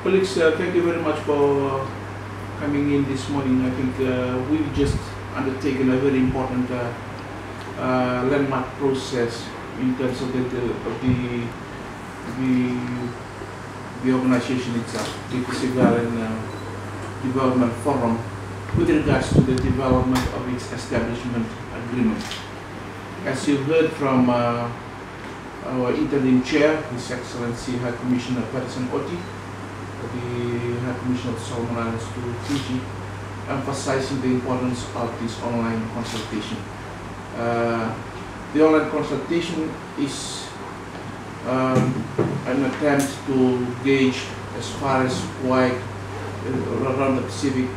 Colleagues, thank you very much for coming in this morning. I think we've just undertaken a very important landmark process in terms of the organization itself, the Civilian Development Forum, with regards to the development of its establishment agreement. As you heard from our interim chair, His Excellency High Commissioner Patterson Oti, the High Commissioner of the Solomon Islands to Fiji, emphasizing the importance of this online consultation. The online consultation is an attempt to gauge as far as wide around the Pacific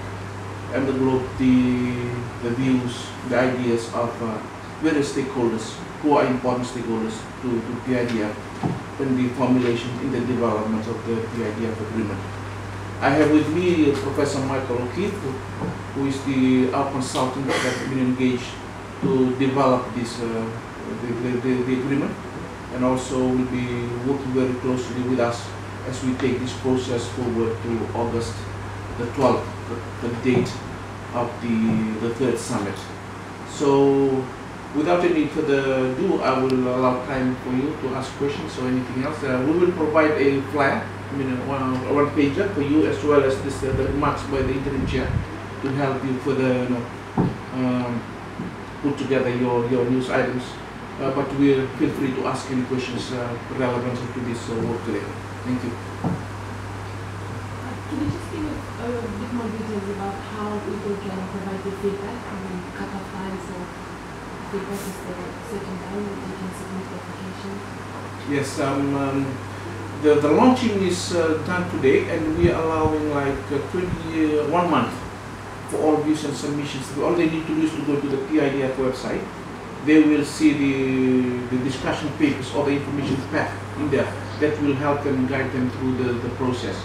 and the globe the views, the ideas of various stakeholders who are important stakeholders to PIDF in the formulation, in the development of the PIDF agreement. I have with me Professor Michael O'Keefe, who is our consultant that has been engaged to develop this the agreement, and also will be working very closely with us as we take this process forward to August the 12th, the date of the third summit. So, without any further ado, I will allow time for you to ask questions or anything else. We will provide a flyer, one pager for you, as well as the remarks by the interim chair to help you further put together your news items. But we'll feel free to ask any questions relevant to this work today. Thank you. Can you just give a bit more details about how people can provide the feedback? I mean, cut-off times or feedback is there a certain time that you can submit the application? Yes, the launching is done today, and we are allowing like 1 month for all views and submissions. All they need to do is to go to the PIDF website. They will see the discussion papers or the information pack in there that will help them, guide them through the process.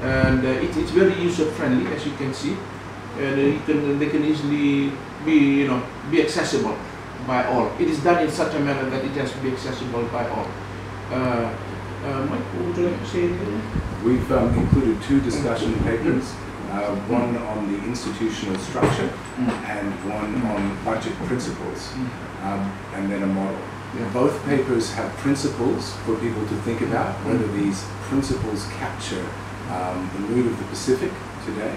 And it's very user-friendly, as you can see, and they can easily be accessible by all. It is done in such a manner that it has to be accessible by all. Mike, would you like to say anything? We've included 2 discussion papers, one on the institutional structure and one on budget principles, and then a model. Yeah. Both papers have principles for people to think about, whether these principles capture the mood of the Pacific today,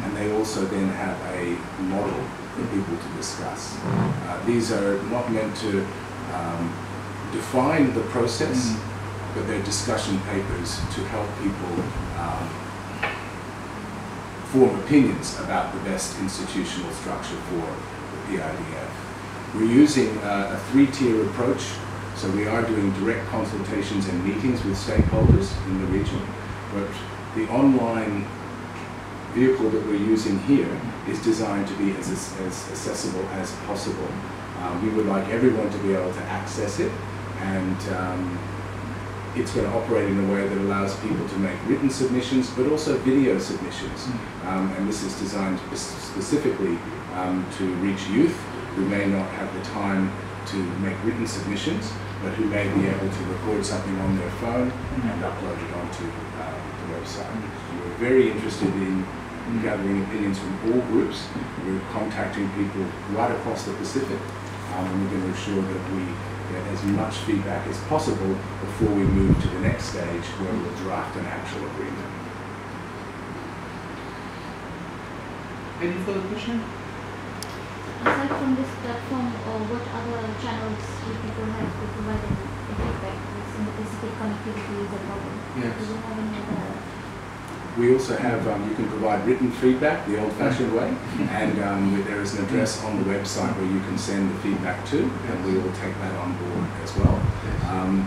and they also then have a model for people to discuss. These are not meant to define the process, but they're discussion papers to help people form opinions about the best institutional structure for the PIDF. We're using a 3-tier approach, so we are doing direct consultations and meetings with stakeholders in the region, but the online vehicle that we're using here is designed to be as accessible as possible. We would like everyone to be able to access it, and it's going to operate in a way that allows people to make written submissions, but also video submissions. And this is designed specifically to reach youth who may not have the time to make written submissions, but who may be able to record something on their phone and upload it onto the website. We're very interested in gathering opinions from all groups. We're contacting people right across the Pacific, and we're going to ensure that we get as much feedback as possible before we move to the next stage where we'll draft an actual agreement. Any further question? Aside from this platform, what other channels do people have to provide feedback? In the Pacific, connectivity is a problem. Yes. Do you have any other? We also have, you can provide written feedback the old-fashioned way, and there is an address on the website where you can send the feedback to, and we will take that on board as well.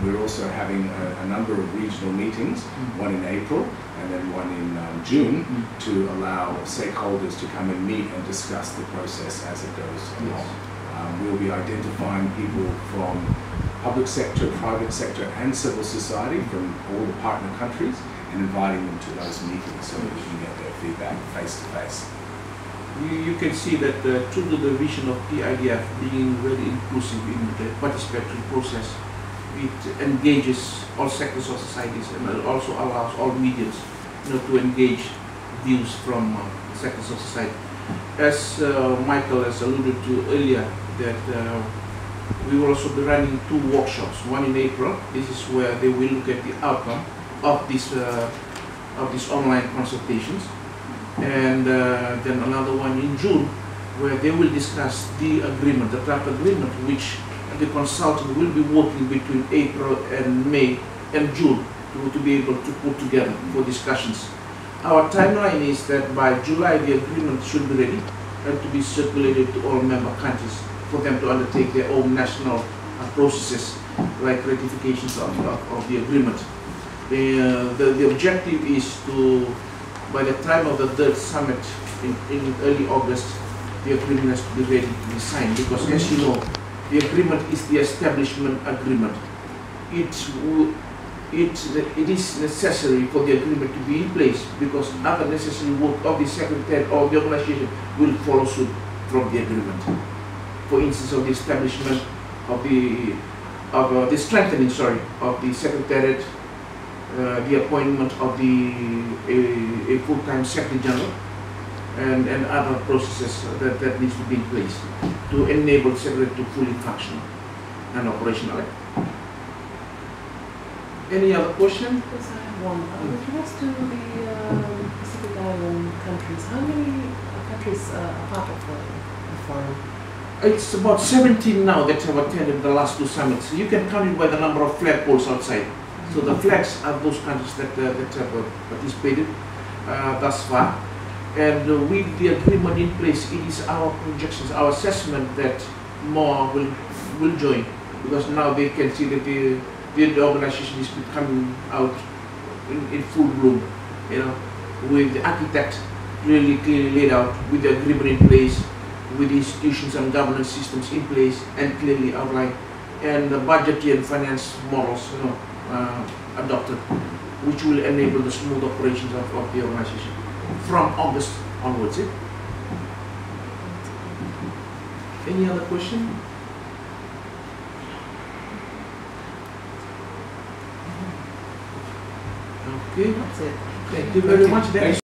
We're also having a number of regional meetings, one in April and then one in June, to allow stakeholders to come and meet and discuss the process as it goes along. We'll be identifying people from public sector, private sector and civil society from all the partner countries, and inviting them to those meetings so that we can get their feedback face to face. You can see that through the vision of PIDF being very inclusive in the participatory process, it engages all sectors of societies and also allows all mediums to engage views from sectors of society. As Michael has alluded to earlier, that we will also be running 2 workshops. One in April. This is where they will look at the outcome of these online consultations, and then another one in June, where they will discuss the agreement, the draft agreement, which the consultant will be working between April and May and June to be able to put together for discussions. Our timeline is that by July the agreement should be ready and to be circulated to all member countries for them to undertake their own national processes like ratifications of the agreement. The objective is to, by the time of the 3rd summit in early August, the agreement has to be ready to be signed, because as you know, the agreement is the establishment agreement. It is necessary for the agreement to be in place, because other necessary work of the secretary or the organization will follow suit from the agreement. For instance, of the establishment of the strengthening, of the secretariat, the appointment of a full-time secretary general, and other processes that needs to be in place to enable the secretariat to fully function and operational. Any other question? Yes, I have one. With regards to the Pacific Island countries, how many countries are part of the forum? It's about 17 now that have attended the last 2 summits. You can count it by the number of flagpoles outside. So the flags are those countries that have participated thus far. And with the agreement in place, it is our projections, our assessment that more will join, because now they can see that the organization is coming out in full bloom, with the architect really clearly laid out, with the agreement in place, with the institutions and governance systems in place and clearly outlined, and the budgetary and finance models adopted, which will enable the smooth operations of the organization from August onwards. Any other question? Okay. That's it. Thank you very much.